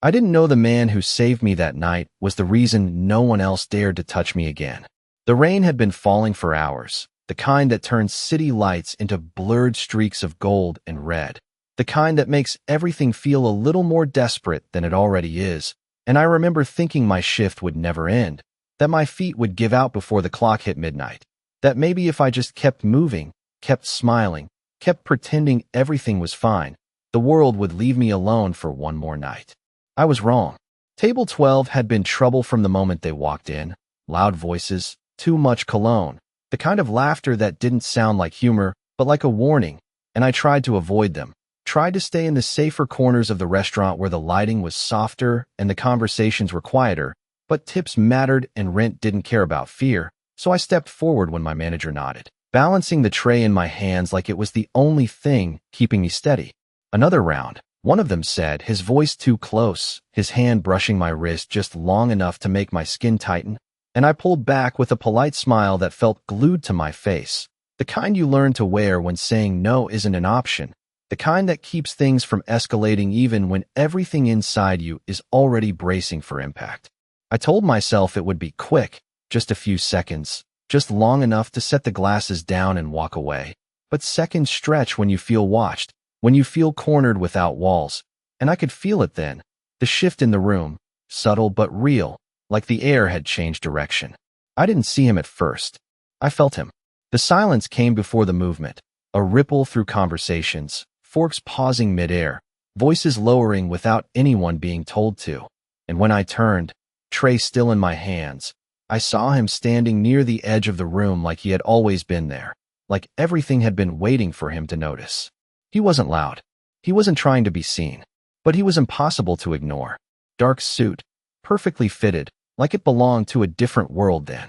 I didn't know the man who saved me that night was the reason no one else dared to touch me again. The rain had been falling for hours, the kind that turns city lights into blurred streaks of gold and red, the kind that makes everything feel a little more desperate than it already is. And I remember thinking my shift would never end, that my feet would give out before the clock hit midnight, that maybe if I just kept moving, kept smiling, kept pretending everything was fine, the world would leave me alone for one more night. I was wrong. Table 12 had been trouble from the moment they walked in. Loud voices, too much cologne, the kind of laughter that didn't sound like humor, but like a warning, and I tried to avoid them, tried to stay in the safer corners of the restaurant where the lighting was softer and the conversations were quieter, but tips mattered and rent didn't care about fear, so I stepped forward when my manager nodded, balancing the tray in my hands like it was the only thing keeping me steady. Another round. One of them said, his voice too close, his hand brushing my wrist just long enough to make my skin tighten, and I pulled back with a polite smile that felt glued to my face, the kind you learn to wear when saying no isn't an option, the kind that keeps things from escalating even when everything inside you is already bracing for impact. I told myself it would be quick, just a few seconds, just long enough to set the glasses down and walk away, but seconds stretch when you feel watched, when you feel cornered without walls, and I could feel it then, the shift in the room, subtle but real, like the air had changed direction. I didn't see him at first. I felt him. The silence came before the movement, a ripple through conversations, forks pausing midair, voices lowering without anyone being told to. And when I turned, tray still in my hands, I saw him standing near the edge of the room like he had always been there, like everything had been waiting for him to notice. He wasn't loud. He wasn't trying to be seen, but he was impossible to ignore. Dark suit, perfectly fitted, like it belonged to a different world then.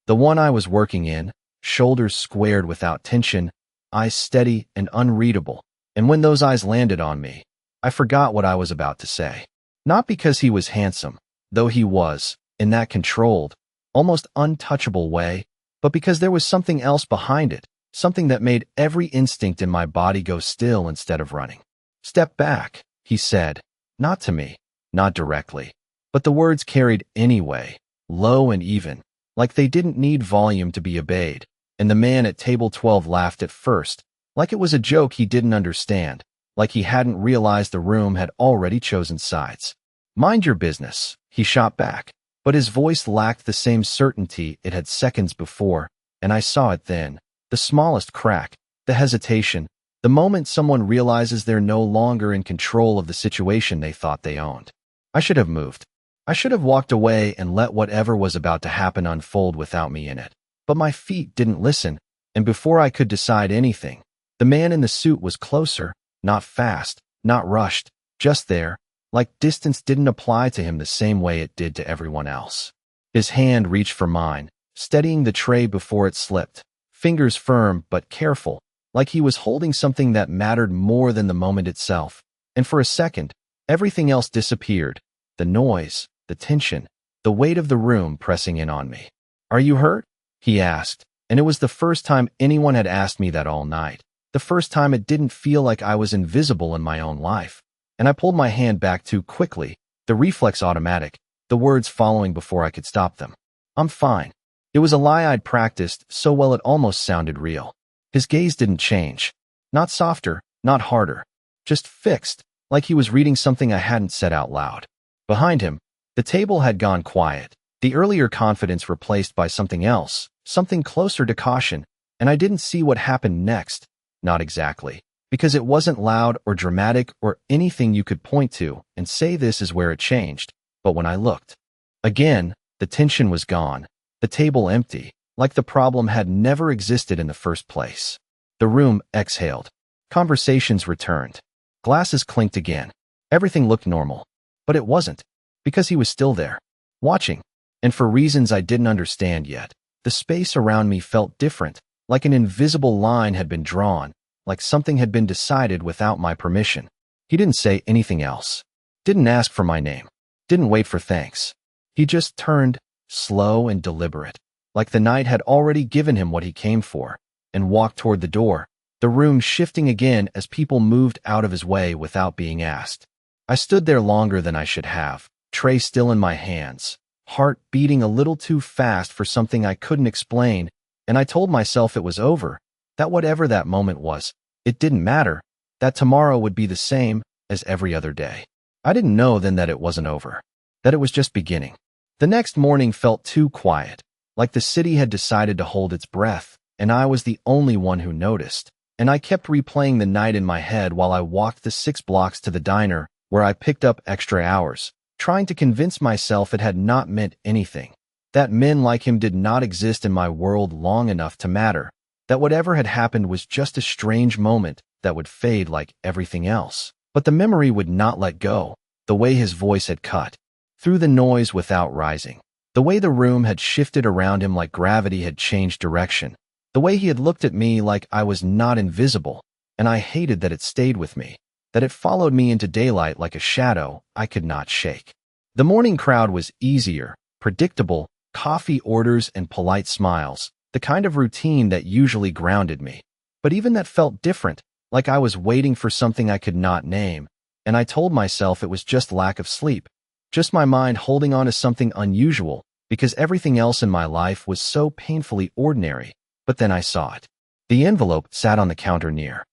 The one I was working in, shoulders squared without tension, eyes steady and unreadable. And when those eyes landed on me, I forgot what I was about to say. Not because he was handsome, though he was, in that controlled, almost untouchable way, but because there was something else behind it, something that made every instinct in my body go still instead of running. Step back, he said, not to me, not directly, but the words carried anyway, low and even, like they didn't need volume to be obeyed, and the man at table 12 laughed at first, like it was a joke he didn't understand, like he hadn't realized the room had already chosen sides. Mind your business, he shot back, but his voice lacked the same certainty it had seconds before, and I saw it then. The smallest crack, the hesitation, the moment someone realizes they're no longer in control of the situation they thought they owned. I should have moved. I should have walked away and let whatever was about to happen unfold without me in it. But my feet didn't listen, and before I could decide anything, the man in the suit was closer, not fast, not rushed, just there, like distance didn't apply to him the same way it did to everyone else. His hand reached for mine, steadying the tray before it slipped. Fingers firm but careful, like he was holding something that mattered more than the moment itself. And for a second, everything else disappeared. The noise, the tension, the weight of the room pressing in on me. "Are you hurt?" he asked, and it was the first time anyone had asked me that all night. The first time it didn't feel like I was invisible in my own life. And I pulled my hand back too quickly, the reflex automatic, the words following before I could stop them. "I'm fine." It was a lie I'd practiced so well it almost sounded real. His gaze didn't change. Not softer, not harder. Just fixed, like he was reading something I hadn't said out loud. Behind him, the table had gone quiet, the earlier confidence replaced by something else, something closer to caution, and I didn't see what happened next. Not exactly, because it wasn't loud or dramatic or anything you could point to and say this is where it changed. But when I looked, again, the tension was gone. The table empty, like the problem had never existed in the first place. The room exhaled. Conversations returned. Glasses clinked again. Everything looked normal. But it wasn't, because he was still there, watching. And for reasons I didn't understand yet, the space around me felt different, like an invisible line had been drawn, like something had been decided without my permission. He didn't say anything else. Didn't ask for my name. Didn't wait for thanks. He just turned, slow and deliberate, like the night had already given him what he came for, and walked toward the door, the room shifting again as people moved out of his way without being asked. I stood there longer than I should have, tray still in my hands, heart beating a little too fast for something I couldn't explain, and I told myself it was over, that whatever that moment was, it didn't matter, that tomorrow would be the same as every other day. I didn't know then that it wasn't over, that it was just beginning. The next morning felt too quiet, like the city had decided to hold its breath, and I was the only one who noticed. And I kept replaying the night in my head while I walked the 6 blocks to the diner, where I picked up extra hours, trying to convince myself it had not meant anything, that men like him did not exist in my world long enough to matter, that whatever had happened was just a strange moment that would fade like everything else. But the memory would not let go, the way his voice had cut through the noise without rising, the way the room had shifted around him like gravity had changed direction, the way he had looked at me like I was not invisible, and I hated that it stayed with me, that it followed me into daylight like a shadow I could not shake. The morning crowd was easier, predictable, coffee orders and polite smiles, the kind of routine that usually grounded me. But even that felt different, like I was waiting for something I could not name, and I told myself it was just lack of sleep, just my mind holding on to something unusual, because everything else in my life was so painfully ordinary. But then I saw it. The envelope sat on the counter near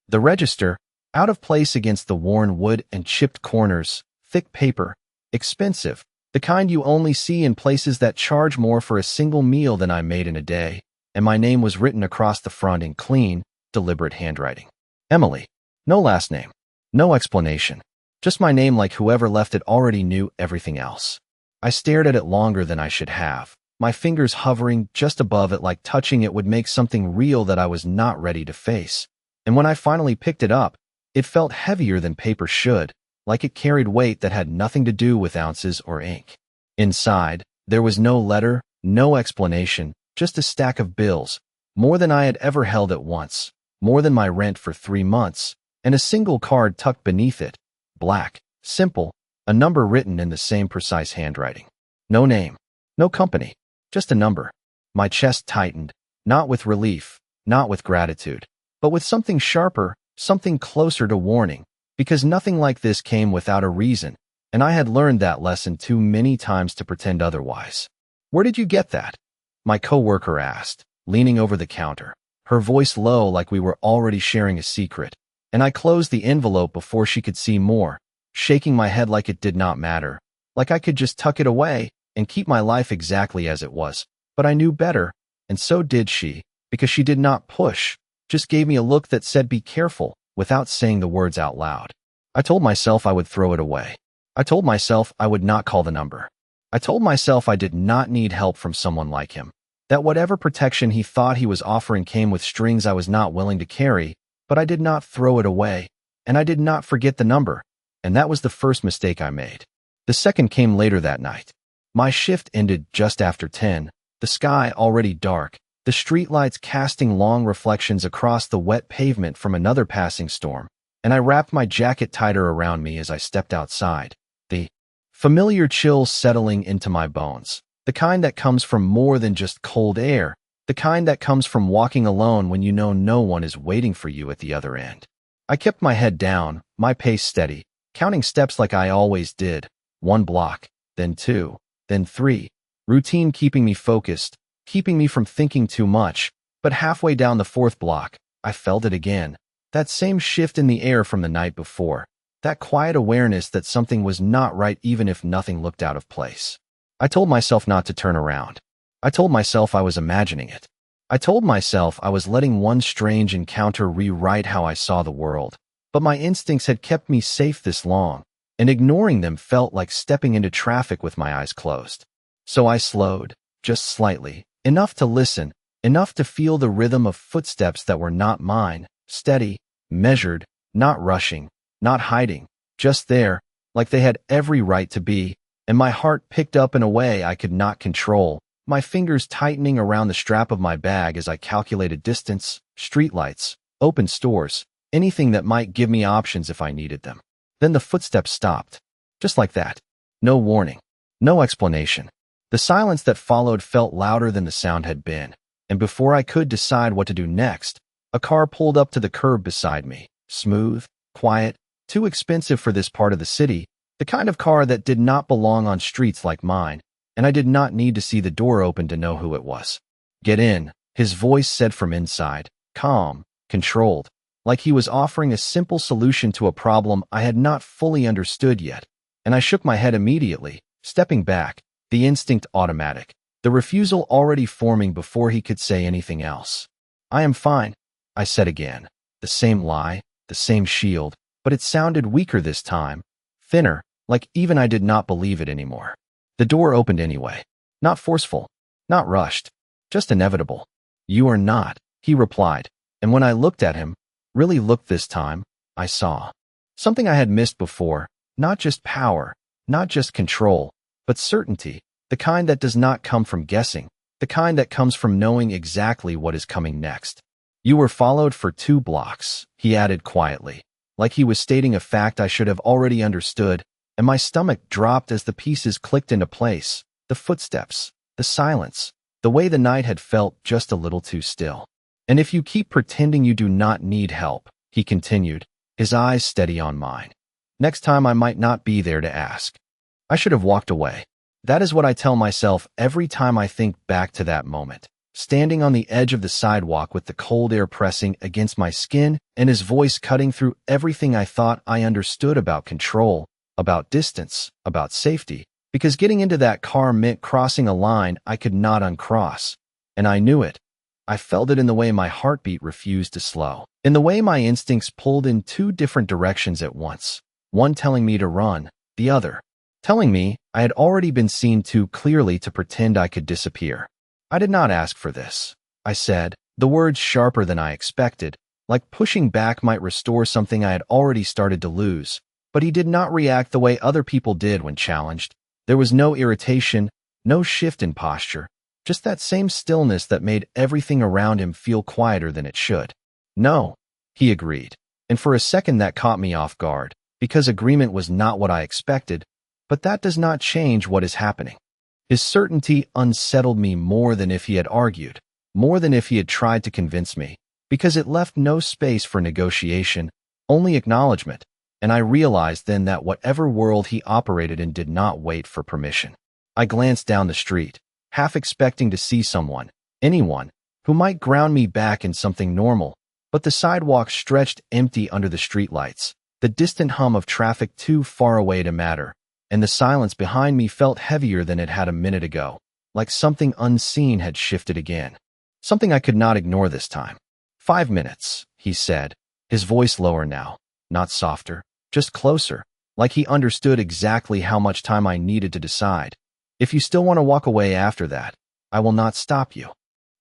the register, out of place against the worn wood and chipped corners, thick paper, expensive, the kind you only see in places that charge more for a single meal than I made in a day, and my name was written across the front in clean, deliberate handwriting. Emily. No last name. No explanation. Just my name like whoever left it already knew everything else. I stared at it longer than I should have, my fingers hovering just above it like touching it would make something real that I was not ready to face. And when I finally picked it up, it felt heavier than paper should, like it carried weight that had nothing to do with ounces or ink. Inside, there was no letter, no explanation, just a stack of bills, more than I had ever held at once, more than my rent for 3 months, and a single card tucked beneath it, black, simple, a number written in the same precise handwriting. No name, no company. Just a number. My chest tightened, not with relief, not with gratitude, but with something sharper, something closer to warning, because nothing like this came without a reason, and I had learned that lesson too many times to pretend otherwise. Where did you get that? My coworker asked, leaning over the counter, her voice low like we were already sharing a secret, and I closed the envelope before she could see more, shaking my head like it did not matter, like I could just tuck it away and keep my life exactly as it was. But I knew better, and so did she, because she did not push, just gave me a look that said be careful, without saying the words out loud. I told myself I would throw it away. I told myself I would not call the number. I told myself I did not need help from someone like him, that whatever protection he thought he was offering came with strings I was not willing to carry, but I did not throw it away, and I did not forget the number, and that was the first mistake I made. The second came later that night. My shift ended just after 10, the sky already dark, the streetlights casting long reflections across the wet pavement from another passing storm, and I wrapped my jacket tighter around me as I stepped outside, the familiar chill settling into my bones, the kind that comes from more than just cold air, the kind that comes from walking alone when you know no one is waiting for you at the other end. I kept my head down, my pace steady, counting steps like I always did, 1 block, then 2. Then 3, routine keeping me focused, keeping me from thinking too much, but halfway down the 4th block, I felt it again, that same shift in the air from the night before, that quiet awareness that something was not right even if nothing looked out of place. I told myself not to turn around. I told myself I was imagining it. I told myself I was letting one strange encounter rewrite how I saw the world, but my instincts had kept me safe this long, and ignoring them felt like stepping into traffic with my eyes closed. So I slowed, just slightly, enough to listen, enough to feel the rhythm of footsteps that were not mine, steady, measured, not rushing, not hiding, just there, like they had every right to be, and my heart picked up in a way I could not control, my fingers tightening around the strap of my bag as I calculated distance, streetlights, open stores, anything that might give me options if I needed them. Then the footsteps stopped. Just like that. No warning. No explanation. The silence that followed felt louder than the sound had been, and before I could decide what to do next, a car pulled up to the curb beside me, smooth, quiet, Too expensive for this part of the city, the kind of car that did not belong on streets like mine, and I did not need to see the door open to know who it was. Get in, his voice said from inside, calm, controlled, like he was offering a simple solution to a problem I had not fully understood yet, and I shook my head immediately, stepping back, the instinct automatic, the refusal already forming before he could say anything else. I am fine, I said again, the same lie, the same shield, but it sounded weaker this time, thinner, like even I did not believe it anymore. The door opened anyway, not forceful, not rushed, just inevitable. You are not, he replied, and when I looked at him, really looked this time, I saw something I had missed before, not just power, not just control, but certainty, the kind that does not come from guessing, the kind that comes from knowing exactly what is coming next. You were followed for 2 blocks, he added quietly, like he was stating a fact I should have already understood, and my stomach dropped as the pieces clicked into place, the footsteps, the silence, the way the night had felt just a little too still. And if you keep pretending you do not need help, he continued, his eyes steady on mine, next time I might not be there to ask. I should have walked away. That is what I tell myself every time I think back to that moment, standing on the edge of the sidewalk with the cold air pressing against my skin and his voice cutting through everything I thought I understood about control, about distance, about safety, because getting into that car meant crossing a line I could not uncross, and I knew it. I felt it in the way my heartbeat refused to slow, in the way my instincts pulled in 2 different directions at once, one telling me to run, the other telling me I had already been seen too clearly to pretend I could disappear. I did not ask for this, I said, the words sharper than I expected, like pushing back might restore something I had already started to lose, but he did not react the way other people did when challenged. There was no irritation, no shift in posture, just that same stillness that made everything around him feel quieter than it should. No, he agreed, and for a second that caught me off guard, because agreement was not what I expected, but that does not change what is happening. His certainty unsettled me more than if he had argued, more than if he had tried to convince me, because it left no space for negotiation, only acknowledgement, and I realized then that whatever world he operated in did not wait for permission. I glanced down the street, half expecting to see someone, anyone, who might ground me back in something normal, but the sidewalk stretched empty under the streetlights, the distant hum of traffic too far away to matter, and the silence behind me felt heavier than it had a minute ago, like something unseen had shifted again. Something I could not ignore this time. 5 minutes, he said, his voice lower now, not softer, just closer, like he understood exactly how much time I needed to decide. If you still want to walk away after that, I will not stop you.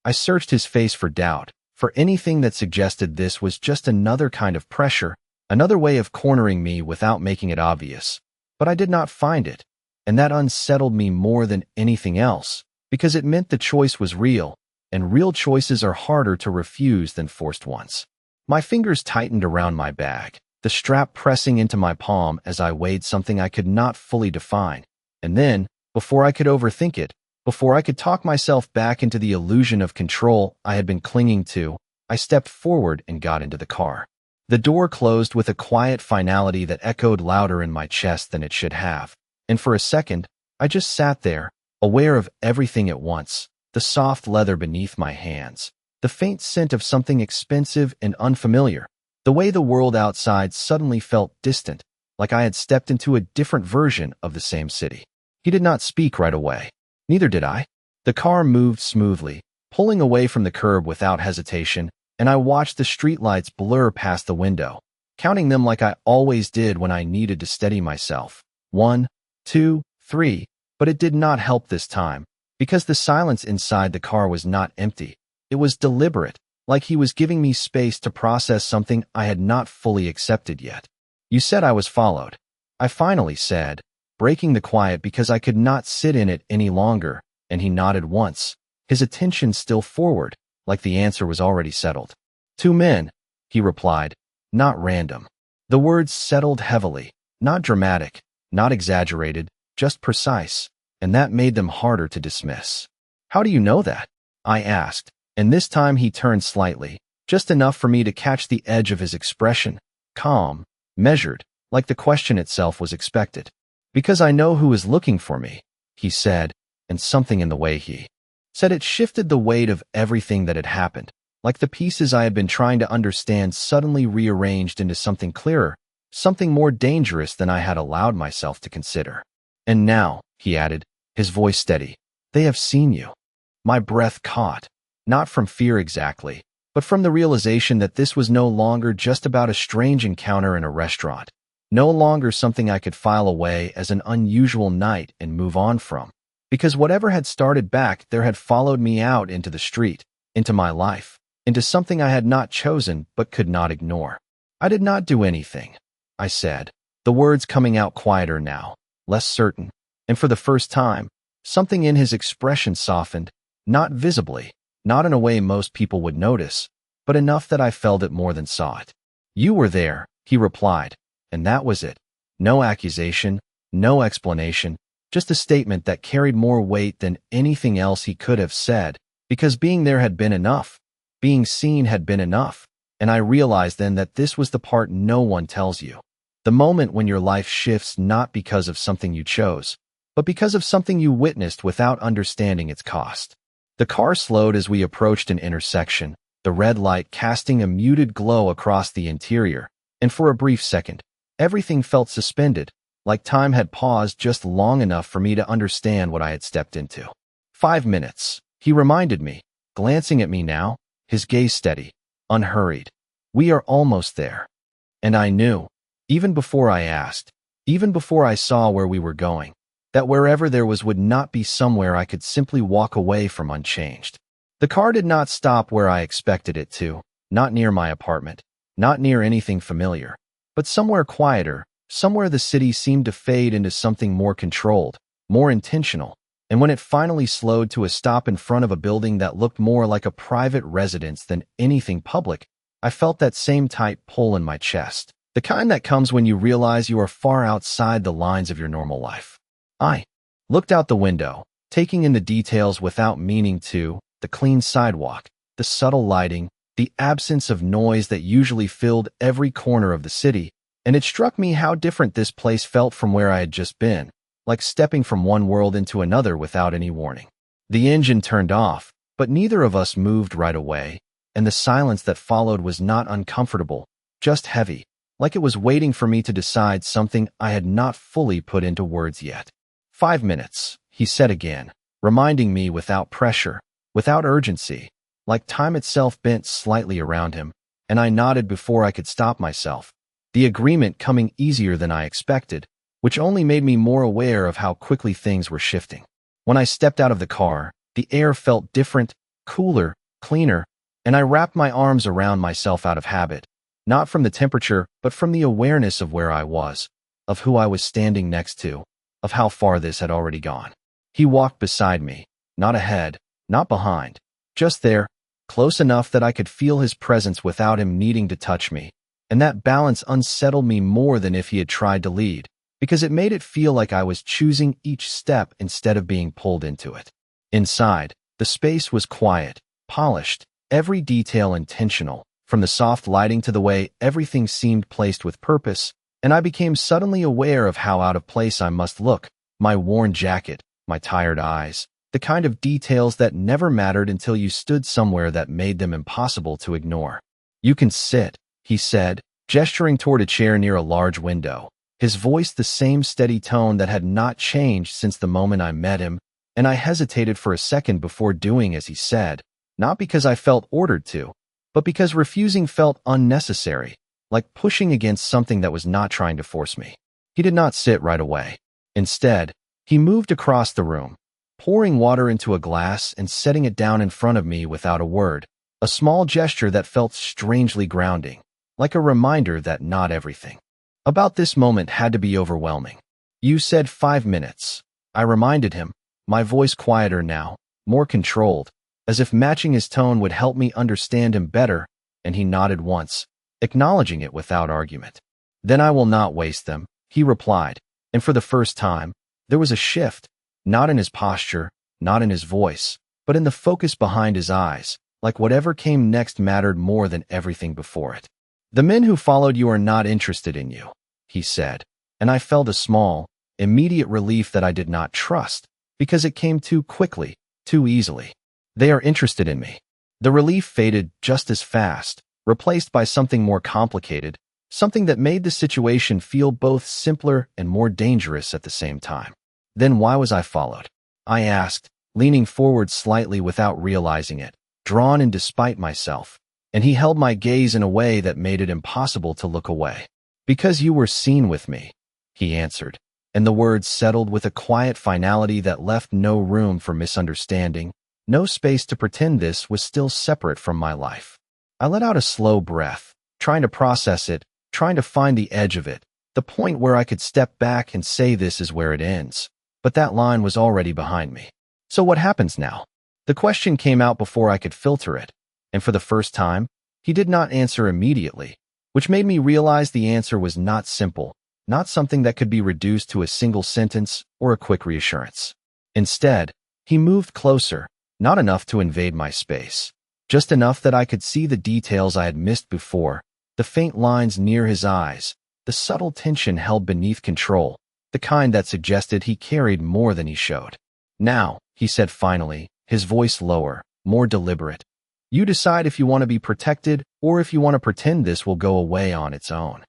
I searched his face for doubt, for anything that suggested this was just another kind of pressure, another way of cornering me without making it obvious. But I did not find it, and that unsettled me more than anything else, because it meant the choice was real, and real choices are harder to refuse than forced ones. My fingers tightened around my bag, the strap pressing into my palm as I weighed something I could not fully define, and then, before I could overthink it, before I could talk myself back into the illusion of control I had been clinging to, I stepped forward and got into the car. The door closed with a quiet finality that echoed louder in my chest than it should have, and for a second, I just sat there, aware of everything at once, the soft leather beneath my hands, the faint scent of something expensive and unfamiliar, the way the world outside suddenly felt distant, like I had stepped into a different version of the same city. He did not speak right away. Neither did I. The car moved smoothly, pulling away from the curb without hesitation, and I watched the streetlights blur past the window, counting them like I always did when I needed to steady myself. 1, 2, 3, but it did not help this time, because the silence inside the car was not empty. It was deliberate, like he was giving me space to process something I had not fully accepted yet. You said I was followed, I finally said, breaking the quiet because I could not sit in it any longer, and he nodded once, his attention still forward, like the answer was already settled. 2 men, he replied, not random. The words settled heavily, not dramatic, not exaggerated, just precise, and that made them harder to dismiss. How do you know that? I asked, and this time he turned slightly, just enough for me to catch the edge of his expression, calm, measured, like the question itself was expected. Because I know who is looking for me, he said, and something in the way he said it shifted the weight of everything that had happened, like the pieces I had been trying to understand suddenly rearranged into something clearer, something more dangerous than I had allowed myself to consider. And now, he added, his voice steady, they have seen you. My breath caught, not from fear exactly, but from the realization that this was no longer just about a strange encounter in a restaurant, no longer something I could file away as an unusual night and move on from. Because whatever had started back there had followed me out into the street, into my life, into something I had not chosen but could not ignore. I did not do anything, I said, the words coming out quieter now, less certain, and for the first time, something in his expression softened, not visibly, not in a way most people would notice, but enough that I felt it more than saw it. You were there, he replied, and that was it. No accusation, no explanation, just a statement that carried more weight than anything else he could have said, because being there had been enough. Being seen had been enough, and I realized then that this was the part no one tells you. The moment when your life shifts not because of something you chose, but because of something you witnessed without understanding its cost. The car slowed as we approached an intersection, the red light casting a muted glow across the interior, and for a brief second, everything felt suspended, like time had paused just long enough for me to understand what I had stepped into. 5 minutes, he reminded me, glancing at me now, his gaze steady, unhurried. We are almost there. And I knew, even before I asked, even before I saw where we were going, that wherever there was would not be somewhere I could simply walk away from unchanged. The car did not stop where I expected it to, not near my apartment, not near anything familiar, but somewhere quieter, somewhere the city seemed to fade into something more controlled, more intentional, and when it finally slowed to a stop in front of a building that looked more like a private residence than anything public, I felt that same tight pull in my chest, the kind that comes when you realize you are far outside the lines of your normal life. I looked out the window, taking in the details without meaning to, the clean sidewalk, the subtle lighting, the absence of noise that usually filled every corner of the city, and it struck me how different this place felt from where I had just been, like stepping from one world into another without any warning. The engine turned off, but neither of us moved right away, and the silence that followed was not uncomfortable, just heavy, like it was waiting for me to decide something I had not fully put into words yet. 5 minutes, he said again, reminding me without pressure, without urgency, like time itself bent slightly around him, and I nodded before I could stop myself, the agreement coming easier than I expected, which only made me more aware of how quickly things were shifting. When I stepped out of the car, the air felt different, cooler, cleaner, and I wrapped my arms around myself out of habit, not from the temperature, but from the awareness of where I was, of who I was standing next to, of how far this had already gone. He walked beside me, not ahead, not behind, just there, close enough that I could feel his presence without him needing to touch me, and that balance unsettled me more than if he had tried to lead, because it made it feel like I was choosing each step instead of being pulled into it. Inside, the space was quiet, polished, every detail intentional, from the soft lighting to the way everything seemed placed with purpose, and I became suddenly aware of how out of place I must look, my worn jacket, my tired eyes, the kind of details that never mattered until you stood somewhere that made them impossible to ignore. You can sit, he said, gesturing toward a chair near a large window, his voice the same steady tone that had not changed since the moment I met him, and I hesitated for a second before doing as he said, not because I felt ordered to, but because refusing felt unnecessary, like pushing against something that was not trying to force me. He did not sit right away. Instead, he moved across the room, pouring water into a glass and setting it down in front of me without a word, a small gesture that felt strangely grounding, like a reminder that not everything about this moment had to be overwhelming. You said 5 minutes. I reminded him, my voice quieter now, more controlled, as if matching his tone would help me understand him better, and he nodded once, acknowledging it without argument. Then I will not waste them, he replied, and for the first time, there was a shift, not in his posture, not in his voice, but in the focus behind his eyes, like whatever came next mattered more than everything before it. The men who followed you are not interested in you, he said, and I felt a small, immediate relief that I did not trust, because it came too quickly, too easily. They are interested in me. The relief faded just as fast, replaced by something more complicated, something that made the situation feel both simpler and more dangerous at the same time. Then why was I followed? I asked, leaning forward slightly without realizing it, drawn in despite myself, and he held my gaze in a way that made it impossible to look away. Because you were seen with me, he answered, and the words settled with a quiet finality that left no room for misunderstanding, no space to pretend this was still separate from my life. I let out a slow breath, trying to process it, trying to find the edge of it, the point where I could step back and say this is where it ends. But that line was already behind me. So what happens now? The question came out before I could filter it, and for the first time, he did not answer immediately, which made me realize the answer was not simple, not something that could be reduced to a single sentence or a quick reassurance. Instead, he moved closer, not enough to invade my space, just enough that I could see the details I had missed before, the faint lines near his eyes, the subtle tension held beneath control, the kind that suggested he carried more than he showed. Now, he said finally, his voice lower, more deliberate. You decide if you want to be protected or if you want to pretend this will go away on its own.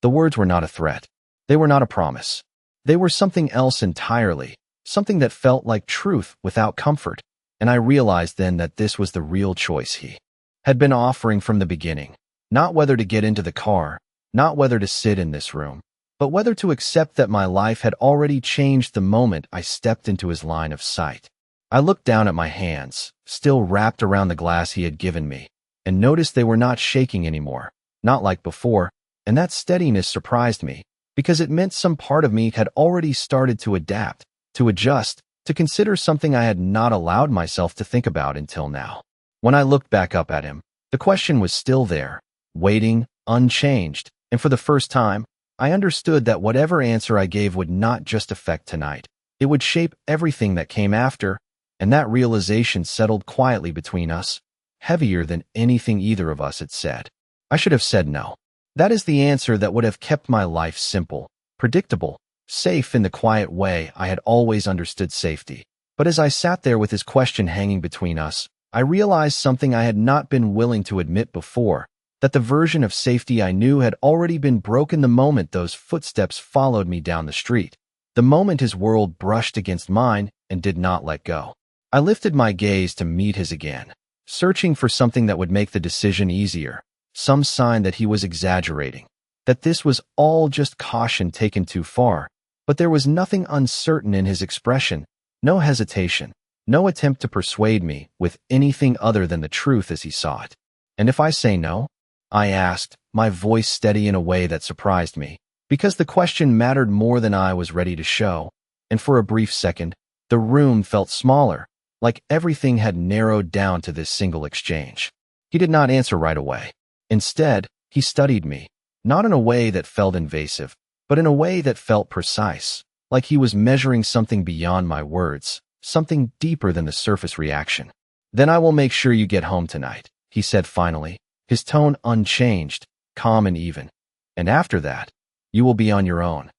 The words were not a threat. They were not a promise. They were something else entirely, something that felt like truth without comfort, and I realized then that this was the real choice he had been offering from the beginning, not whether to get into the car, not whether to sit in this room, but whether to accept that my life had already changed the moment I stepped into his line of sight. I looked down at my hands, still wrapped around the glass he had given me, and noticed they were not shaking anymore, not like before, and that steadiness surprised me, because it meant some part of me had already started to adapt, to adjust, to consider something I had not allowed myself to think about until now. When I looked back up at him, the question was still there, waiting, unchanged, and for the first time, I understood that whatever answer I gave would not just affect tonight. It would shape everything that came after, and that realization settled quietly between us, heavier than anything either of us had said. I should have said no. That is the answer that would have kept my life simple, predictable, safe in the quiet way I had always understood safety. But as I sat there with his question hanging between us, I realized something I had not been willing to admit before, that the version of safety I knew had already been broken the moment those footsteps followed me down the street, the moment his world brushed against mine and did not let go. I lifted my gaze to meet his again, searching for something that would make the decision easier, some sign that he was exaggerating, that this was all just caution taken too far, but there was nothing uncertain in his expression, no hesitation, no attempt to persuade me with anything other than the truth as he saw it. And if I say no? I asked, my voice steady in a way that surprised me, because the question mattered more than I was ready to show, and for a brief second, the room felt smaller, like everything had narrowed down to this single exchange. He did not answer right away. Instead, he studied me, not in a way that felt invasive, but in a way that felt precise, like he was measuring something beyond my words, something deeper than the surface reaction. Then I will make sure you get home tonight, he said finally, his tone unchanged, calm and even. And after that, you will be on your own.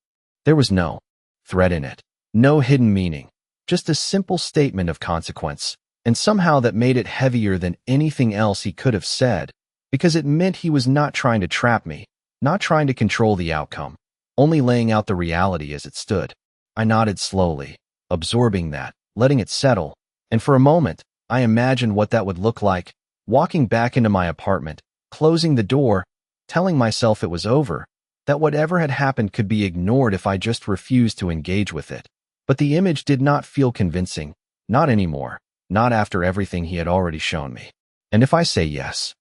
There was no threat in it, no hidden meaning, just a simple statement of consequence, and somehow that made it heavier than anything else he could have said, because it meant he was not trying to trap me, not trying to control the outcome, only laying out the reality as it stood. I nodded slowly, absorbing that, letting it settle, and for a moment, I imagined what that would look like, walking back into my apartment, closing the door, telling myself it was over, that whatever had happened could be ignored if I just refused to engage with it. But the image did not feel convincing, not anymore, not after everything he had already shown me. And if I say yes?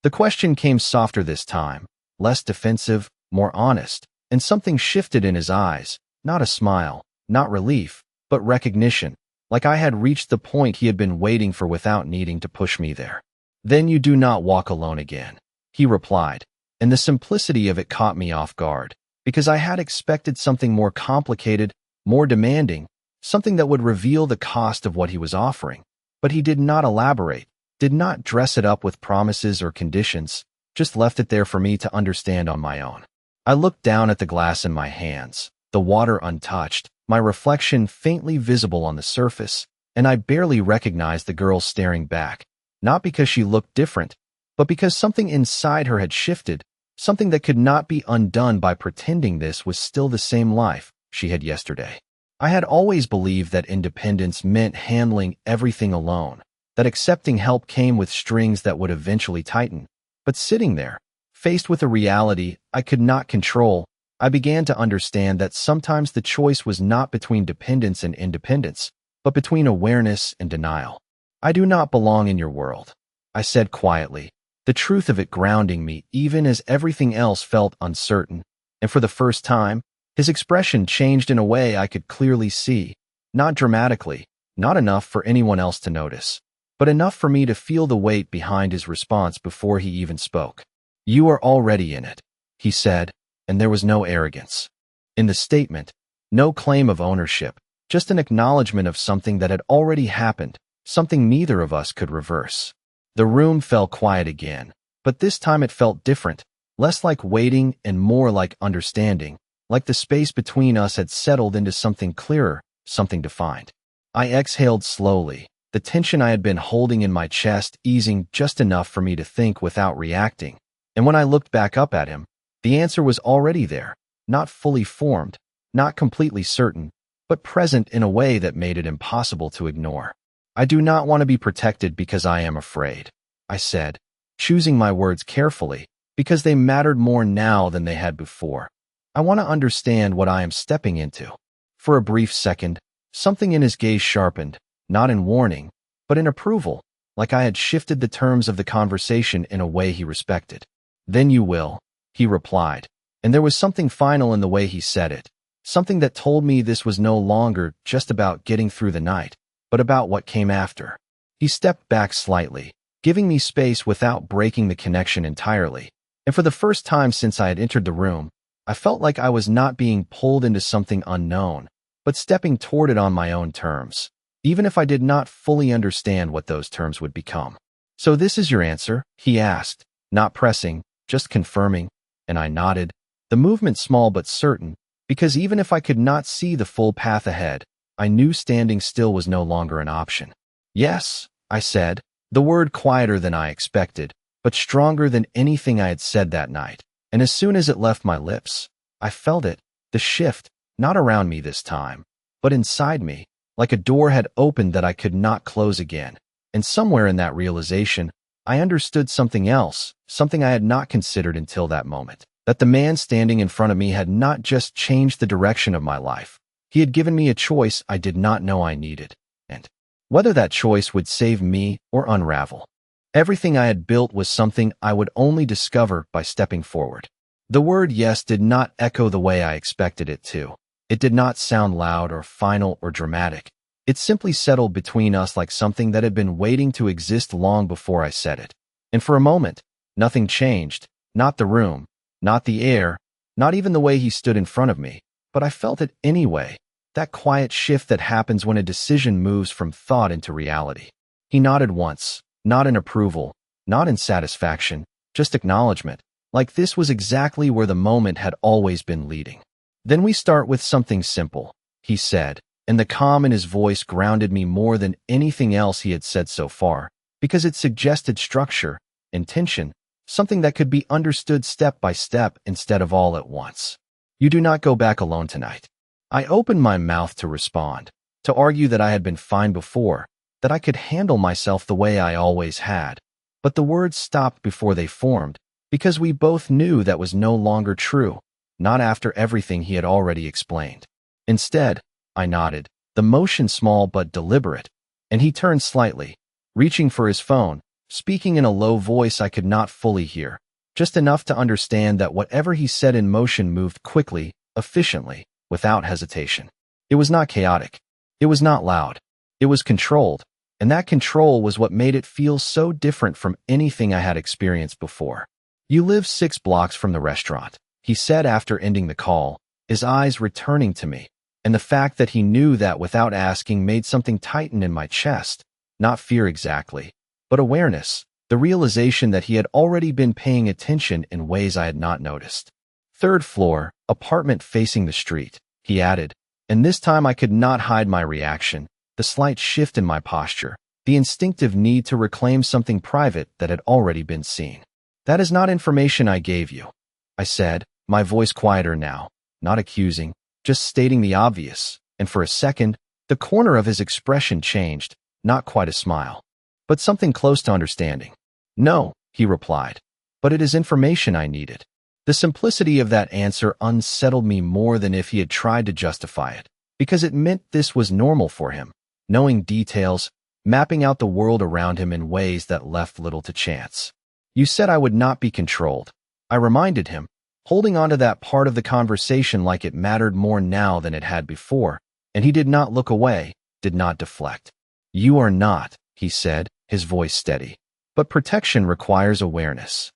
The question came softer this time, less defensive, more honest, and something shifted in his eyes, not a smile, not relief, but recognition, like I had reached the point he had been waiting for without needing to push me there. Then you do not walk alone again, he replied, and the simplicity of it caught me off guard, because I had expected something more complicated, more demanding, something that would reveal the cost of what he was offering. But he did not elaborate, did not dress it up with promises or conditions, just left it there for me to understand on my own. I looked down at the glass in my hands, the water untouched, my reflection faintly visible on the surface, and I barely recognized the girl staring back, not because she looked different, but because something inside her had shifted, something that could not be undone by pretending this was still the same life she had yesterday. I had always believed that independence meant handling everything alone, that accepting help came with strings that would eventually tighten. But sitting there, faced with a reality I could not control, I began to understand that sometimes the choice was not between dependence and independence, but between awareness and denial. "I do not belong in your world," I said quietly, the truth of it grounding me even as everything else felt uncertain. And for the first time, his expression changed in a way I could clearly see, not dramatically, not enough for anyone else to notice, but enough for me to feel the weight behind his response before he even spoke. "You are already in it," he said, and there was no arrogance in the statement, no claim of ownership, just an acknowledgement of something that had already happened, something neither of us could reverse. The room fell quiet again, but this time it felt different, less like waiting and more like understanding, like the space between us had settled into something clearer, something defined. I exhaled slowly, the tension I had been holding in my chest easing just enough for me to think without reacting. And when I looked back up at him, the answer was already there, not fully formed, not completely certain, but present in a way that made it impossible to ignore. "I do not want to be protected because I am afraid," I said, choosing my words carefully, because they mattered more now than they had before. "I want to understand what I am stepping into." For a brief second, something in his gaze sharpened, not in warning, but in approval, like I had shifted the terms of the conversation in a way he respected. "Then you will," he replied, and there was something final in the way he said it, something that told me this was no longer just about getting through the night, but about what came after. He stepped back slightly, giving me space without breaking the connection entirely, and for the first time since I had entered the room, I felt like I was not being pulled into something unknown, but stepping toward it on my own terms, even if I did not fully understand what those terms would become. "So this is your answer?" he asked, not pressing, just confirming, and I nodded, the movement small but certain, because even if I could not see the full path ahead, I knew standing still was no longer an option. "Yes," I said, the word quieter than I expected, but stronger than anything I had said that night. And as soon as it left my lips, I felt it, the shift, not around me this time, but inside me, like a door had opened that I could not close again. And somewhere in that realization, I understood something else, something I had not considered until that moment, that the man standing in front of me had not just changed the direction of my life. He had given me a choice I did not know I needed, and whether that choice would save me or unravel. Everything I had built was something I would only discover by stepping forward. The word yes did not echo the way I expected it to. It did not sound loud or final or dramatic. It simply settled between us like something that had been waiting to exist long before I said it. And for a moment, nothing changed, not the room, not the air, not even the way he stood in front of me, but I felt it anyway, that quiet shift that happens when a decision moves from thought into reality. He nodded once, not in approval, not in satisfaction, just acknowledgement, like this was exactly where the moment had always been leading. "Then we start with something simple," he said, and the calm in his voice grounded me more than anything else he had said so far, because it suggested structure, intention, something that could be understood step by step instead of all at once. "You do not go back alone tonight." I opened my mouth to respond, to argue that I had been fine before, that I could handle myself the way I always had, but the words stopped before they formed, because we both knew that was no longer true, not after everything he had already explained. Instead, I nodded, the motion small but deliberate, and he turned slightly, reaching for his phone, speaking in a low voice I could not fully hear, just enough to understand that whatever he said in motion moved quickly, efficiently, without hesitation. It was not chaotic. It was not loud. It was controlled, and that control was what made it feel so different from anything I had experienced before. "You live 6 blocks from the restaurant," he said after ending the call, his eyes returning to me, and the fact that he knew that without asking made something tighten in my chest, not fear exactly, but awareness, the realization that he had already been paying attention in ways I had not noticed. Third floor, apartment facing the street, he added, and this time I could not hide my reaction, the slight shift in my posture, the instinctive need to reclaim something private that had already been seen. That is not information I gave you, I said, my voice quieter now, not accusing, just stating the obvious, and for a second, the corner of his expression changed, not quite a smile, but something close to understanding. No, he replied, but it is information I needed. The simplicity of that answer unsettled me more than if he had tried to justify it, because it meant this was normal for him, knowing details, mapping out the world around him in ways that left little to chance. You said I would not be controlled, I reminded him, holding on to that part of the conversation like it mattered more now than it had before, and he did not look away, did not deflect. You are not, he said, his voice steady, but protection requires awareness.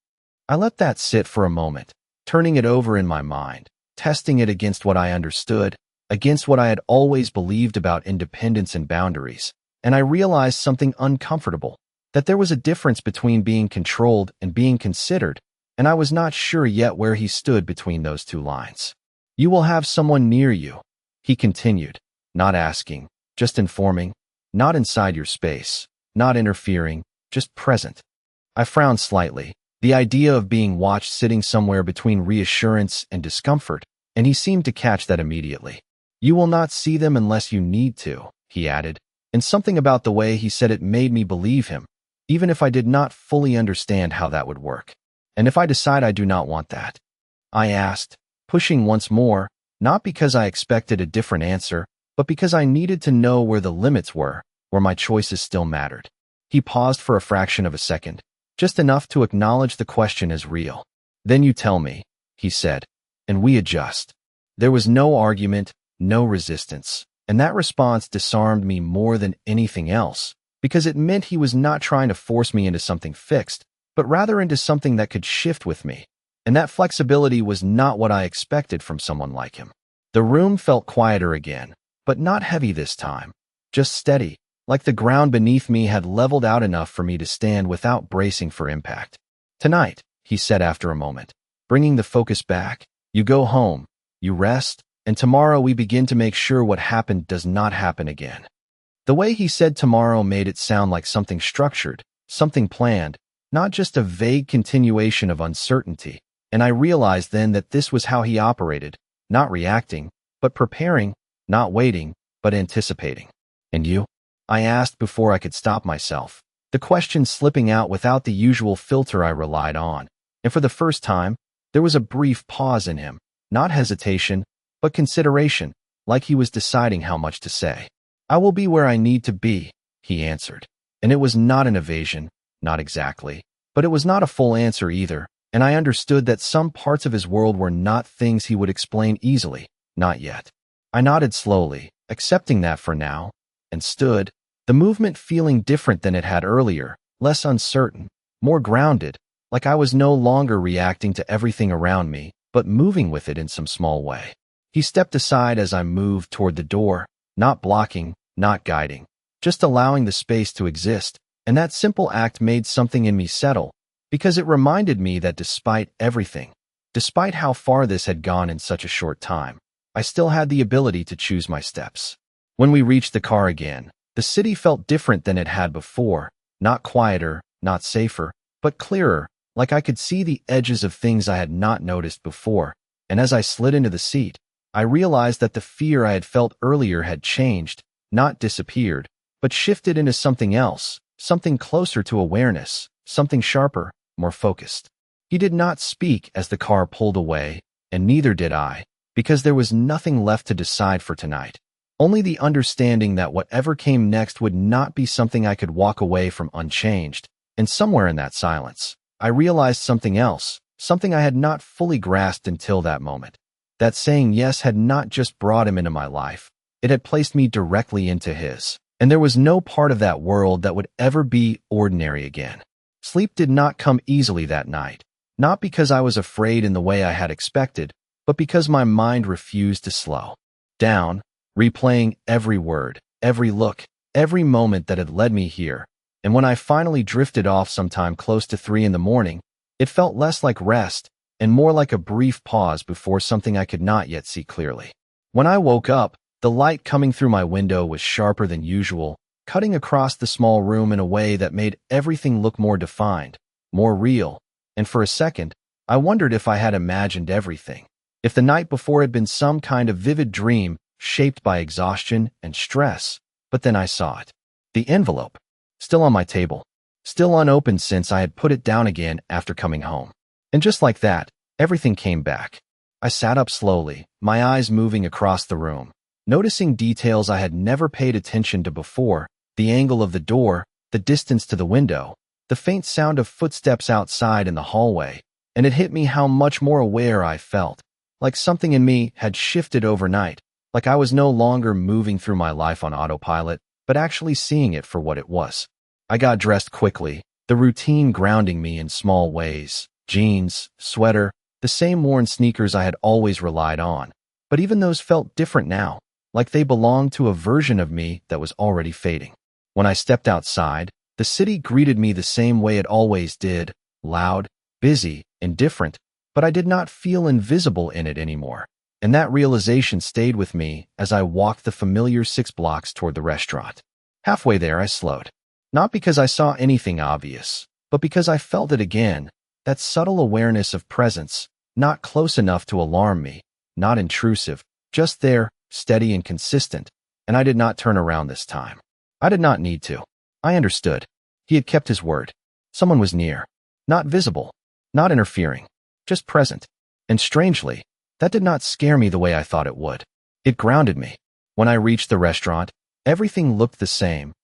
I let that sit for a moment, turning it over in my mind, testing it against what I understood, against what I had always believed about independence and boundaries, and I realized something uncomfortable, that there was a difference between being controlled and being considered, and I was not sure yet where he stood between those two lines. You will have someone near you, he continued, not asking, just informing, not inside your space, not interfering, just present. I frowned slightly, the idea of being watched sitting somewhere between reassurance and discomfort, and he seemed to catch that immediately. You will not see them unless you need to, he added, and something about the way he said it made me believe him, even if I did not fully understand how that would work. And if I decide I do not want that? I asked, pushing once more, not because I expected a different answer, but because I needed to know where the limits were, where my choices still mattered. He paused for a fraction of a second, just enough to acknowledge the question as real. Then you tell me, he said, and we adjust. There was no argument, no resistance, and that response disarmed me more than anything else, because it meant he was not trying to force me into something fixed, but rather into something that could shift with me, and that flexibility was not what I expected from someone like him. The room felt quieter again, but not heavy this time, just steady, like the ground beneath me had leveled out enough for me to stand without bracing for impact. Tonight, he said after a moment, bringing the focus back, you go home, you rest, and tomorrow we begin to make sure what happened does not happen again. The way he said tomorrow made it sound like something structured, something planned, not just a vague continuation of uncertainty, and I realized then that this was how he operated, not reacting, but preparing, not waiting, but anticipating. And you? I asked before I could stop myself, the question slipping out without the usual filter I relied on, and for the first time, there was a brief pause in him, not hesitation, but consideration, like he was deciding how much to say. I will be where I need to be, he answered, and it was not an evasion, not exactly, but it was not a full answer either, and I understood that some parts of his world were not things he would explain easily, not yet. I nodded slowly, accepting that for now, and stood, the movement feeling different than it had earlier, less uncertain, more grounded, like I was no longer reacting to everything around me, but moving with it in some small way. He stepped aside as I moved toward the door, not blocking, not guiding, just allowing the space to exist, and that simple act made something in me settle, because it reminded me that despite everything, despite how far this had gone in such a short time, I still had the ability to choose my steps. When we reached the car again, the city felt different than it had before, not quieter, not safer, but clearer, like I could see the edges of things I had not noticed before, and as I slid into the seat, I realized that the fear I had felt earlier had changed, not disappeared, but shifted into something else, something closer to awareness, something sharper, more focused. He did not speak as the car pulled away, and neither did I, because there was nothing left to decide for tonight. Only the understanding that whatever came next would not be something I could walk away from unchanged, and somewhere in that silence, I realized something else, something I had not fully grasped until that moment. That saying yes had not just brought him into my life, it had placed me directly into his, and there was no part of that world that would ever be ordinary again. Sleep did not come easily that night, not because I was afraid in the way I had expected, but because my mind refused to slow down, replaying every word, every look, every moment that had led me here, and when I finally drifted off sometime close to 3 in the morning, it felt less like rest and more like a brief pause before something I could not yet see clearly. When I woke up, the light coming through my window was sharper than usual, cutting across the small room in a way that made everything look more defined, more real, and for a second, I wondered if I had imagined everything. If the night before had been some kind of vivid dream shaped by exhaustion and stress. But then I saw it. The envelope, still on my table, still unopened since I had put it down again after coming home. And just like that, everything came back. I sat up slowly, my eyes moving across the room, noticing details I had never paid attention to before, the angle of the door, the distance to the window, the faint sound of footsteps outside in the hallway, and it hit me how much more aware I felt, like something in me had shifted overnight, like I was no longer moving through my life on autopilot, but actually seeing it for what it was. I got dressed quickly, the routine grounding me in small ways, jeans, sweater, the same worn sneakers I had always relied on, but even those felt different now, like they belonged to a version of me that was already fading. When I stepped outside, the city greeted me the same way it always did, loud, busy, indifferent, but I did not feel invisible in it anymore. And that realization stayed with me as I walked the familiar 6 blocks toward the restaurant. Halfway there, I slowed. Not because I saw anything obvious, but because I felt it again, that subtle awareness of presence, not close enough to alarm me, not intrusive, just there, steady and consistent, and I did not turn around this time. I did not need to. I understood. He had kept his word. Someone was near. Not visible. Not interfering. Just present. And strangely, that did not scare me the way I thought it would. It grounded me. When I reached the restaurant, everything looked the same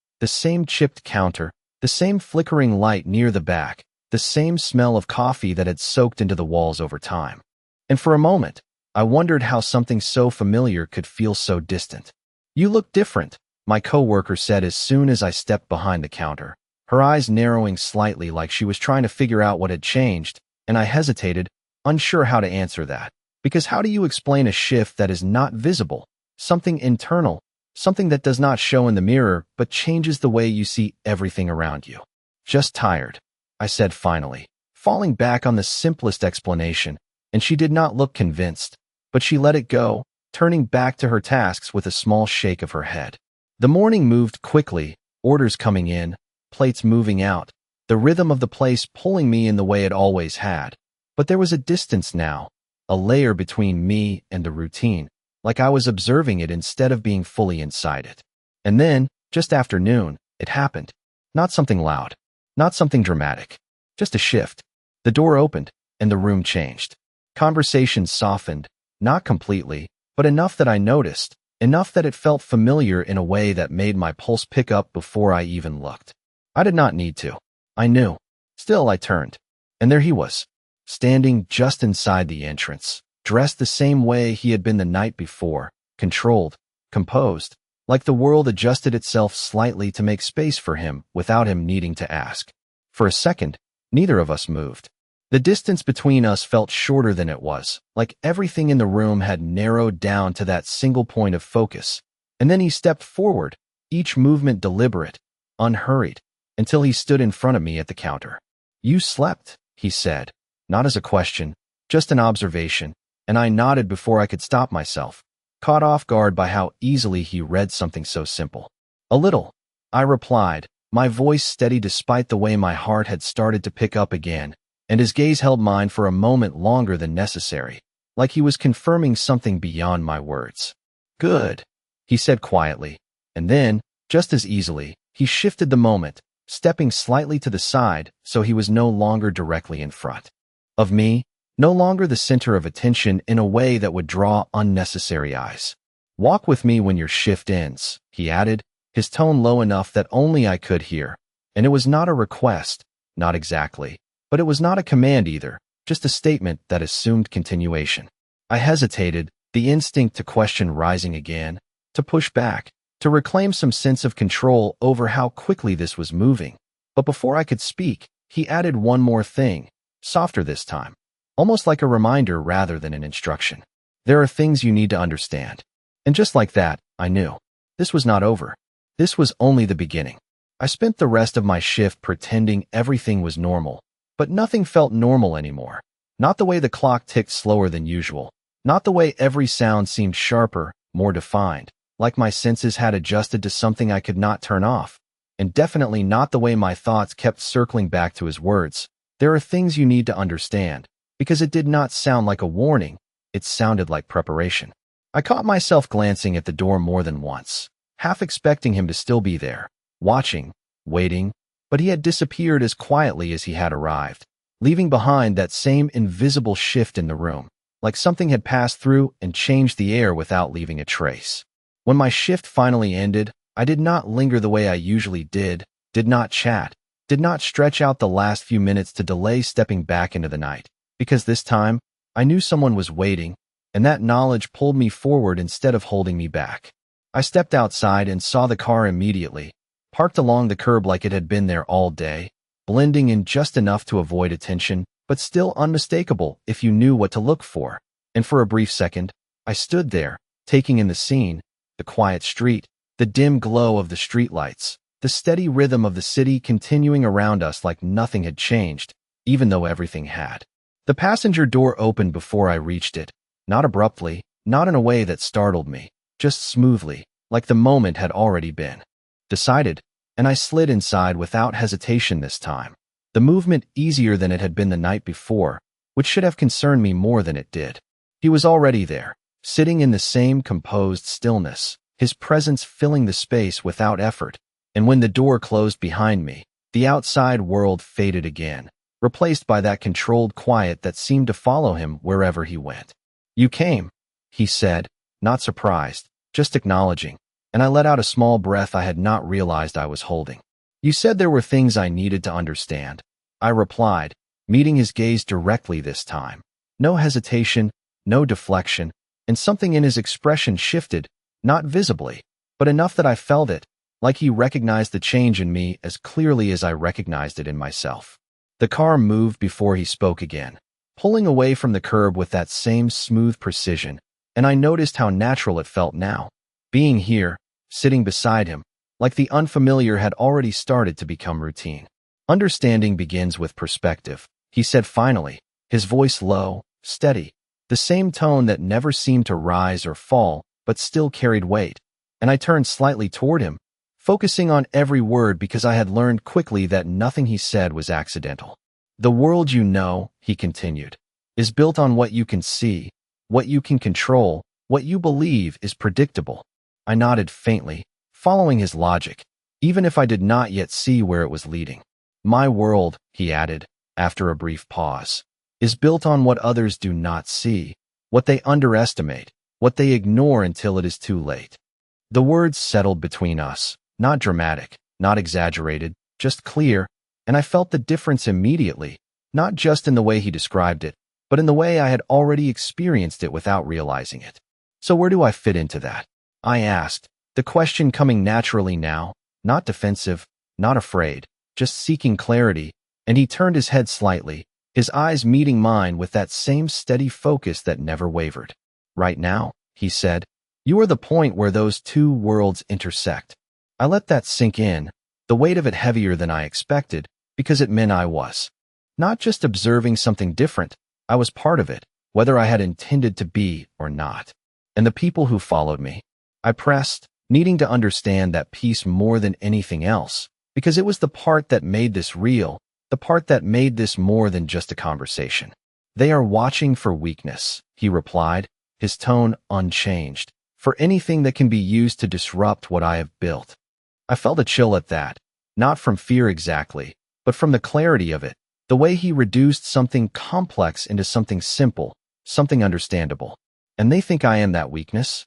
chipped counter, the same flickering light near the back, the same smell of coffee that had soaked into the walls over time. And for a moment, I wondered how something so familiar could feel so distant. "You look different," my coworker said as soon as I stepped behind the counter, her eyes narrowing slightly like she was trying to figure out what had changed, and I hesitated, unsure how to answer that. Because how do you explain a shift that is not visible, something internal, something that does not show in the mirror but changes the way you see everything around you? "Just tired," I said finally, falling back on the simplest explanation, and she did not look convinced, but she let it go, turning back to her tasks with a small shake of her head. The morning moved quickly, orders coming in, plates moving out, the rhythm of the place pulling me in the way it always had. But there was a distance now, a layer between me and the routine, like I was observing it instead of being fully inside it. And then, just after noon, it happened. Not something loud, not something dramatic, just a shift. The door opened, and the room changed. Conversations softened, not completely, but enough that I noticed, enough that it felt familiar in a way that made my pulse pick up before I even looked. I did not need to. I knew. Still, I turned, and there he was, standing just inside the entrance, dressed the same way he had been the night before, controlled, composed, like the world adjusted itself slightly to make space for him without him needing to ask. For a second, neither of us moved. The distance between us felt shorter than it was, like everything in the room had narrowed down to that single point of focus. And then he stepped forward, each movement deliberate, unhurried, until he stood in front of me at the counter. "You slept," he said, not as a question, just an observation, and I nodded before I could stop myself, caught off guard by how easily he read something so simple. "A little," I replied, my voice steady despite the way my heart had started to pick up again, and his gaze held mine for a moment longer than necessary, like he was confirming something beyond my words. "Good," he said quietly, and then, just as easily, he shifted the moment, stepping slightly to the side so he was no longer directly in front of me, no longer the center of attention in a way that would draw unnecessary eyes. "Walk with me when your shift ends," he added, his tone low enough that only I could hear, and it was not a request, not exactly, but it was not a command either, just a statement that assumed continuation. I hesitated, the instinct to question rising again, to push back, to reclaim some sense of control over how quickly this was moving. But before I could speak, he added one more thing, softer this time, almost like a reminder rather than an instruction. "There are things you need to understand." And just like that, I knew. This was not over. This was only the beginning. I spent the rest of my shift pretending everything was normal, but nothing felt normal anymore. Not the way the clock ticked slower than usual. Not the way every sound seemed sharper, more defined, like my senses had adjusted to something I could not turn off. And definitely not the way my thoughts kept circling back to his words. There are things you need to understand, because it did not sound like a warning. It sounded like preparation. I caught myself glancing at the door more than once, half expecting him to still be there, watching, waiting, but he had disappeared as quietly as he had arrived, leaving behind that same invisible shift in the room, like something had passed through and changed the air without leaving a trace. When my shift finally ended, I did not linger the way I usually did not chat, did not stretch out the last few minutes to delay stepping back into the night, because this time, I knew someone was waiting, and that knowledge pulled me forward instead of holding me back. I stepped outside and saw the car immediately, parked along the curb like it had been there all day, blending in just enough to avoid attention, but still unmistakable if you knew what to look for. And for a brief second, I stood there, taking in the scene, the quiet street, the dim glow of the streetlights, the steady rhythm of the city continuing around us like nothing had changed, even though everything had. The passenger door opened before I reached it, not abruptly, not in a way that startled me, just smoothly, like the moment had already been decided, and I slid inside without hesitation this time. The movement easier than it had been the night before, which should have concerned me more than it did. He was already there, sitting in the same composed stillness, his presence filling the space without effort, and when the door closed behind me, the outside world faded again, replaced by that controlled quiet that seemed to follow him wherever he went. "You came," he said, not surprised, just acknowledging, and I let out a small breath I had not realized I was holding. "You said there were things I needed to understand," I replied, meeting his gaze directly this time. No hesitation, no deflection, and something in his expression shifted, not visibly, but enough that I felt it, like he recognized the change in me as clearly as I recognized it in myself. The car moved before he spoke again, pulling away from the curb with that same smooth precision, and I noticed how natural it felt now, being here, sitting beside him, like the unfamiliar had already started to become routine. "Understanding begins with perspective," he said finally, his voice low, steady, the same tone that never seemed to rise or fall, but still carried weight, and I turned slightly toward him, focusing on every word because I had learned quickly that nothing he said was accidental. "The world you know," he continued, "is built on what you can see, what you can control, what you believe is predictable." I nodded faintly, following his logic, even if I did not yet see where it was leading. "My world," he added, after a brief pause, "is built on what others do not see, what they underestimate, what they ignore until it is too late." The words settled between us, not dramatic, not exaggerated, just clear, and I felt the difference immediately, not just in the way he described it, but in the way I had already experienced it without realizing it. "So where do I fit into that?" I asked, the question coming naturally now, not defensive, not afraid, just seeking clarity, and he turned his head slightly, his eyes meeting mine with that same steady focus that never wavered. "Right now," he said, "you are the point where those two worlds intersect." I let that sink in, the weight of it heavier than I expected, because it meant I was not just observing something different, I was part of it, whether I had intended to be or not. And the people who followed me, I pressed, needing to understand that piece more than anything else, because it was the part that made this real, the part that made this more than just a conversation. "They are watching for weakness," he replied, his tone unchanged, "for anything that can be used to disrupt what I have built." I felt a chill at that, not from fear exactly, but from the clarity of it, the way he reduced something complex into something simple, something understandable. "And they think I am that weakness?"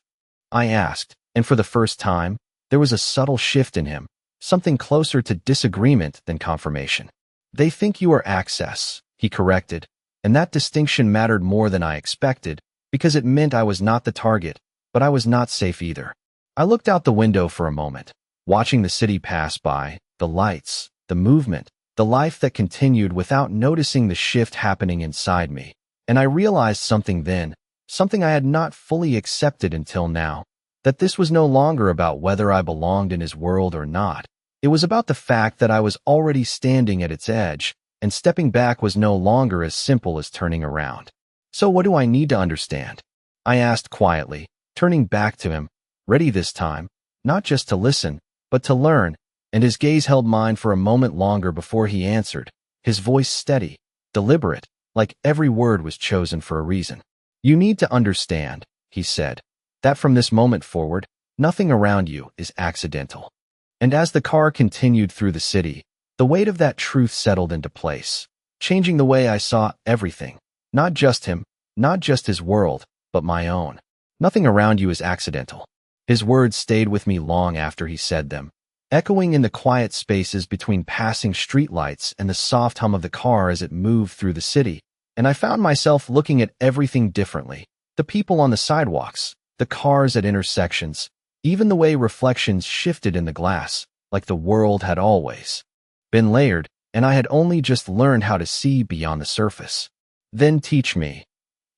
I asked, and for the first time, there was a subtle shift in him, something closer to disagreement than confirmation. "They think you are access," he corrected, and that distinction mattered more than I expected, because it meant I was not the target, but I was not safe either. I looked out the window for a moment, watching the city pass by, the lights, the movement, the life that continued without noticing the shift happening inside me. And I realized something then, something I had not fully accepted until now, that this was no longer about whether I belonged in his world or not. It was about the fact that I was already standing at its edge, and stepping back was no longer as simple as turning around. So what do I need to understand? I asked quietly, turning back to him, ready this time, not just to listen, but to learn, and his gaze held mine for a moment longer before he answered, his voice steady, deliberate, like every word was chosen for a reason. You need to understand, he said, that from this moment forward, nothing around you is accidental. And as the car continued through the city, the weight of that truth settled into place, changing the way I saw everything, not just him, not just his world, but my own. Nothing around you is accidental. His words stayed with me long after he said them, echoing in the quiet spaces between passing streetlights and the soft hum of the car as it moved through the city, and I found myself looking at everything differently. The people on the sidewalks, the cars at intersections, even the way reflections shifted in the glass, like the world had always been layered, and I had only just learned how to see beyond the surface. Then teach me,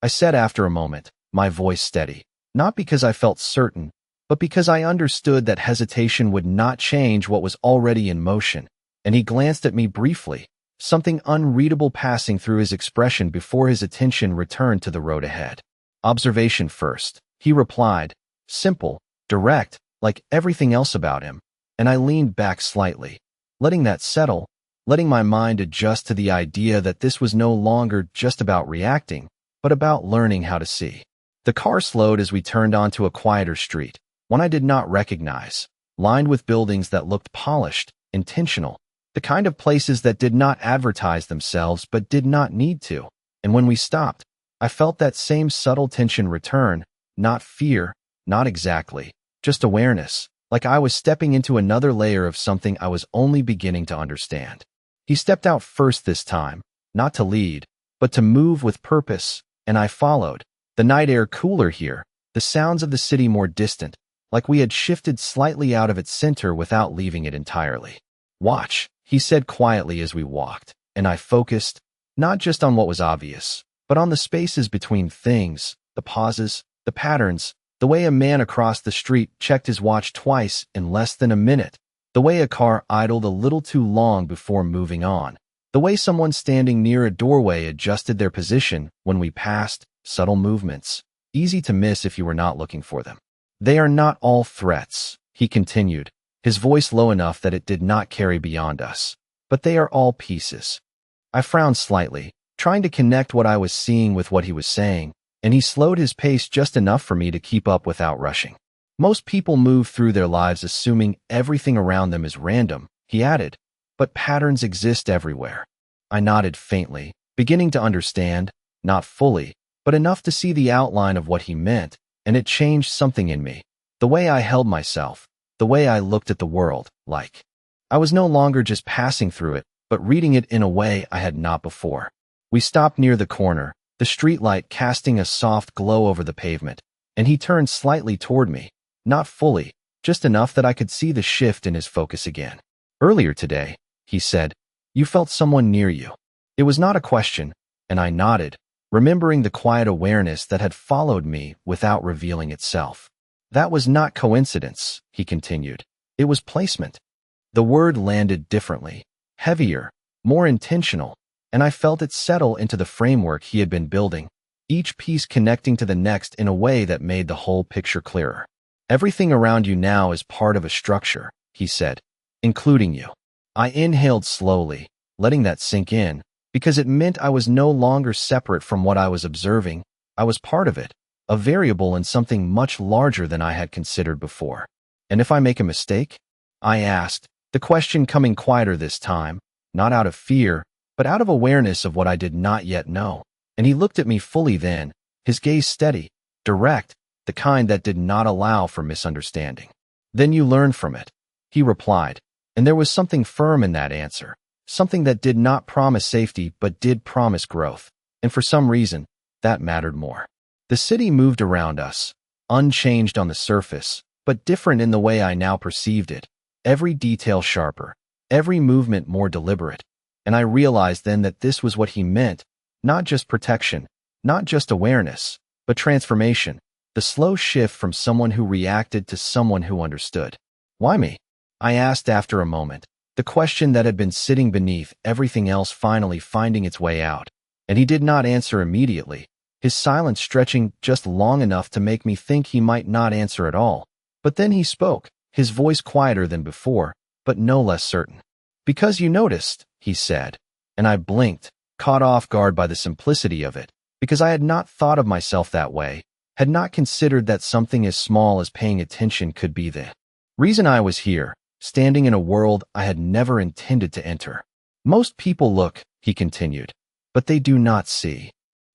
I said after a moment, my voice steady, not because I felt certain, but because I understood that hesitation would not change what was already in motion, and he glanced at me briefly, something unreadable passing through his expression before his attention returned to the road ahead. Observation first, he replied, simple, direct, like everything else about him, and I leaned back slightly, letting that settle, letting my mind adjust to the idea that this was no longer just about reacting, but about learning how to see. The car slowed as we turned onto a quieter street, one I did not recognize, lined with buildings that looked polished, intentional, the kind of places that did not advertise themselves but did not need to. And when we stopped, I felt that same subtle tension return, not fear, not exactly, just awareness, like I was stepping into another layer of something I was only beginning to understand. He stepped out first this time, not to lead, but to move with purpose, and I followed. The night air cooler here, the sounds of the city more distant, like we had shifted slightly out of its center without leaving it entirely. Watch, he said quietly as we walked, and I focused, not just on what was obvious, but on the spaces between things, the pauses, the patterns, the way a man across the street checked his watch twice in less than a minute, the way a car idled a little too long before moving on, the way someone standing near a doorway adjusted their position when we passed, subtle movements, easy to miss if you were not looking for them. They are not all threats, he continued, his voice low enough that it did not carry beyond us, but they are all pieces. I frowned slightly, trying to connect what I was seeing with what he was saying, and he slowed his pace just enough for me to keep up without rushing. Most people move through their lives assuming everything around them is random, he added, but patterns exist everywhere. I nodded faintly, beginning to understand, not fully, but enough to see the outline of what he meant, and it changed something in me. The way I held myself, the way I looked at the world, like I was no longer just passing through it, but reading it in a way I had not before. We stopped near the corner, the streetlight casting a soft glow over the pavement, and he turned slightly toward me, not fully, just enough that I could see the shift in his focus again. Earlier today, he said, you felt someone near you. It was not a question, and I nodded, remembering the quiet awareness that had followed me without revealing itself. That was not coincidence, he continued. It was placement. The word landed differently, heavier, more intentional, and I felt it settle into the framework he had been building, each piece connecting to the next in a way that made the whole picture clearer. Everything around you now is part of a structure, he said, including you. I inhaled slowly, letting that sink in, because it meant I was no longer separate from what I was observing. I was part of it, a variable in something much larger than I had considered before. And if I make a mistake? I asked, the question coming quieter this time, not out of fear, but out of awareness of what I did not yet know. And he looked at me fully then, his gaze steady, direct, the kind that did not allow for misunderstanding. Then you learn from it, he replied, and there was something firm in that answer. Something that did not promise safety but did promise growth, and for some reason, that mattered more. The city moved around us, unchanged on the surface, but different in the way I now perceived it, every detail sharper, every movement more deliberate, and I realized then that this was what he meant, not just protection, not just awareness, but transformation, the slow shift from someone who reacted to someone who understood. Why me? I asked after a moment, the question that had been sitting beneath everything else finally finding its way out. And he did not answer immediately, his silence stretching just long enough to make me think he might not answer at all. But then he spoke, his voice quieter than before, but no less certain. "Because you noticed," he said, and I blinked, caught off guard by the simplicity of it, because I had not thought of myself that way, had not considered that something as small as paying attention could be the reason I was here, standing in a world I had never intended to enter. "Most people look," he continued, "but they do not see."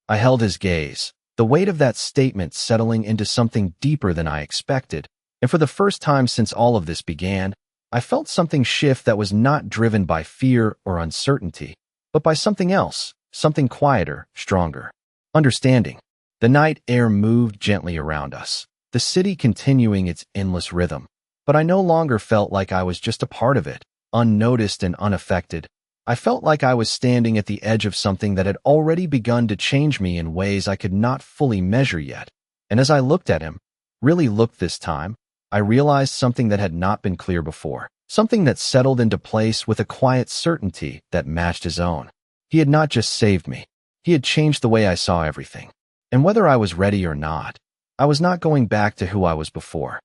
I held his gaze, the weight of that statement settling into something deeper than I expected, and for the first time since all of this began, I felt something shift that was not driven by fear or uncertainty, but by something else, something quieter, stronger. Understanding. The night air moved gently around us, the city continuing its endless rhythm, but I no longer felt like I was just a part of it, unnoticed and unaffected. I felt like I was standing at the edge of something that had already begun to change me in ways I could not fully measure yet. And as I looked at him, really looked this time, I realized something that had not been clear before, something that settled into place with a quiet certainty that matched his own. He had not just saved me, he had changed the way I saw everything. And whether I was ready or not, I was not going back to who I was before.